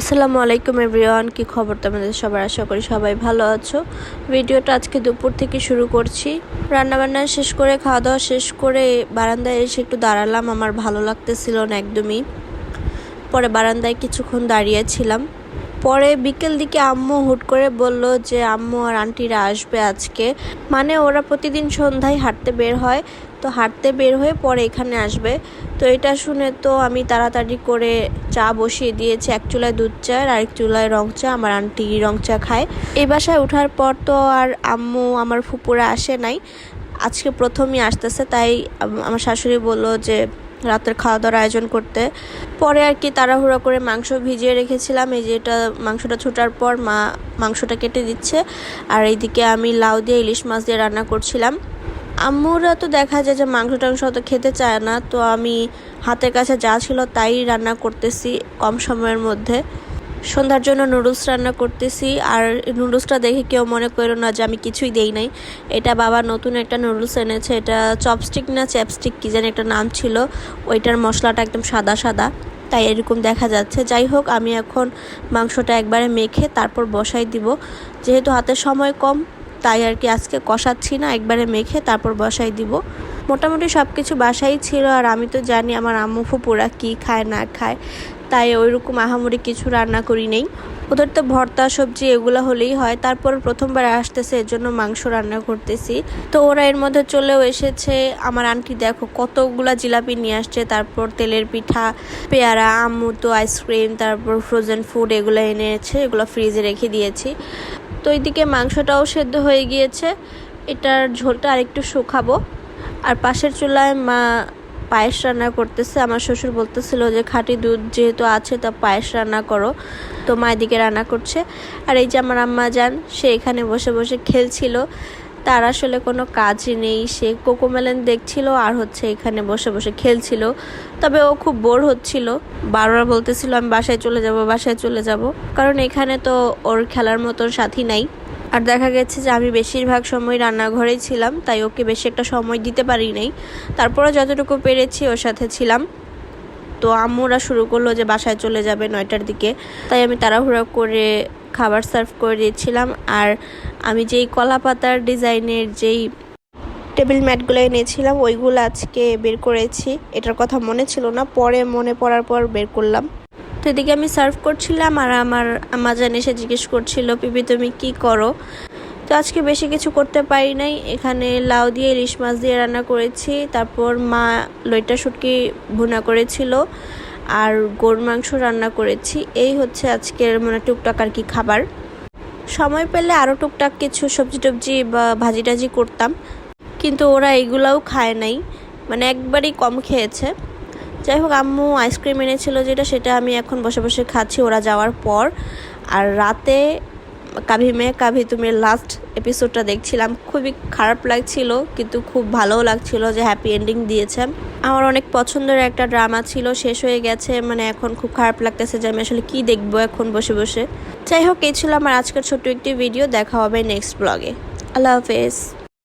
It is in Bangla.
আসসালামু আলাইকুম এভরিওয়ান, কি খবর তোমাদের সবার? আশা করি সবাই ভালো আছো। ভিডিওটা আজকে দুপুর থেকে শুরু করছি। রান্নাবান্না শেষ করে খাওয়া দাওয়া শেষ করে বারান্দায় এসে একটু দাঁড়ালাম। আমার ভালো লাগতেছিল না একদমই। পরে বারান্দায় কিছুক্ষণ দাঁড়িয়েছিলাম। পরে বিকেল দিকে আম্মু হুট করে বলল যে আম্মু আর আন্টিরা আসবে আজকে, মানে ওরা প্রতিদিন সন্ধ্যায় হাঁটতে বের হয়, তো হাঁটতে বের হয়ে পরে এখানে আসবে। তো এটা শুনে তো আমি তাড়াতাড়ি করে চা বসিয়ে দিয়েছি। এক চুলায় দুধ চা আর আরেক চুলায় রং চা। আমার আন্টি রং চা খায়। এই বাসায় ওঠার পর তো আর আম্মু আমার ফুপুরা আসে নাই, আজকে প্রথমই আসতেছে। তাই আমার শাশুড়ি বললো যে রাতের খাওয়া দাওয়ার আয়োজন করতে। পরে আর কি তাড়াহুড়ো করে মাংস ভিজিয়ে রেখেছিলাম। এই যে এটা মাংসটা ছোটার পর মা মাংসটা কেটে দিচ্ছে, আর এইদিকে আমি লাউ দিয়ে ইলিশ মাছ দিয়ে রান্না করছিলাম। আম্মুরা তো দেখা যায় যে মাংস টাংস অত খেতে চায় না, তো আমি হাতের কাছে যা ছিল তাই রান্না করতেছি কম সময়ের মধ্যে। সন্ধ্যার জন্য নুডলস রান্না করতেছি। আর নুডলসটা দেখে কেউ মনে করো না যে আমি কিছুই দেই নাই। এটা বাবা নতুন একটা নুডলস এনেছে। এটা চপস্টিক না চ্যাপস্টিক কি জানি একটা নাম ছিল। ওইটার মশলাটা একদম সাদা সাদা, তাই এরকম দেখা যাচ্ছে। যাই হোক, আমি এখন মাংসটা একবারে মেখে তারপর বসাই দিব। যেহেতু হাতে সময় কম, তাই আর কি আজকে কষাচ্ছি না, একবারে মেখে তারপর বসাই দিব। মোটামুটি সব কিছু বাসাই ছিল। আর আমি তো জানি আমার আম্মু ফুপুরা কী খায় না খায়, তাই ওইরকম আহামরি কিছু রান্না করি নেই। ওদের তো ভর্তা সবজি এগুলো হলেই হয়। তারপর প্রথমবার আসতেছে, এর জন্য মাংস রান্না করতেছি। তো ওরা এর মধ্যে চলেও এসেছে। আমার আন্টি দেখো কতগুলা জিলাপি নিয়ে আসছে, তারপর তেলের পিঠা, পেয়ারা, আম্মু তো আইসক্রিম, তারপর ফ্রোজেন ফুড এগুলো এনেছে, এগুলো ফ্রিজে রেখে দিয়েছি। তো এইদিকে মাংসটাও সেদ্ধ হয়ে গিয়েছে। এটার ঝোলটা আরেকটু শুকাবো। আর পাশের চুলায় মা পায়েস রান্না করতেছে। আমার শ্বশুর বলতেছিল যে খাঁটি দুধ যেহেতু আছে তা পায়েস রান্না করো, তো মা এদিকে রান্না করছে। আর এই যে আমার আম্মা যান, সে এখানে বসে বসে খেলছিল। তার আসলে কোনো কাজই নেই, সে কোকোমেলন দেখছিল আর হচ্ছে এখানে বসে বসে খেলছিল। তবে ও খুব বোর হচ্ছিল, বারবার বলতেছিল আমি বাসায় চলে যাব, বাসায় চলে যাব, কারণ এখানে তো ওর খেলার মতন সাথী নাই। আর দেখা গেছে যে আমি বেশিরভাগ সময় রান্নাঘরেই ছিলাম, তাই ওকে বেশি একটা সময় দিতে পারি নাই। তারপরে যতটুকু পেরেছি ওর সাথে ছিলাম। তো আম্মুরা শুরু করলো যে বাসায় চলে যাবে 9টার দিকে, তাই আমি তাড়াহুড়ো করে খাবার সার্ভ করে দিয়েছিলাম। আর আমি যেই কলা পাতার ডিজাইনের যেই টেবিল ম্যাটগুলো এনেছিলাম ওইগুলো আজকে বের করেছি। এটার কথা মনে ছিল না, পরে মনে পড়ার পর বের করলাম। তো এদিকে আমি সার্ভ করছিলাম আর আমার আম্মাজান এসে জিজ্ঞেস করছিল পিপি তুমি কি করো। তো আজকে বেশি কিছু করতে পারি নাই। এখানে লাউ দিয়ে ইলিশ মাছ দিয়ে রান্না করেছি, তারপর মা লইটা শুটকি ভুনা করেছিল, আর গরুর মাংস রান্না করেছি। এই হচ্ছে আজকের মানে টুকটাক আর কি খাবার। সময় পেলে আরও টুকটাক কিছু সবজি টবজি বা ভাজি টাজি করতাম, কিন্তু ওরা এইগুলাও খায় নাই, মানে একবারই কম খেয়েছে। যাই হোক, আম্মু আইসক্রিম এনেছিল যেটা, সেটা আমি এখন বসে বসে খাচ্ছি ওরা যাওয়ার পর। আর রাতে কাভি মে কাভি তুমের লাস্ট এপিসোডটা দেখছিলাম, খুবই খারাপ লাগছিল কিন্তু খুব ভালোও লাগছিল যে হ্যাপি এন্ডিং দিয়েছে। আমার অনেক পছন্দের একটা ড্রামা ছিল, শেষ হয়ে গেছে, মানে এখন খুব খারাপ লাগতেছে যে আমি আসলে কি দেখবো এখন বসে বসে। যাই হোক, এই ছিল আমার আজকের ছোট্ট একটি ভিডিও। দেখা হবে নেক্সট ব্লগে। আল্লাহ হাফেজ।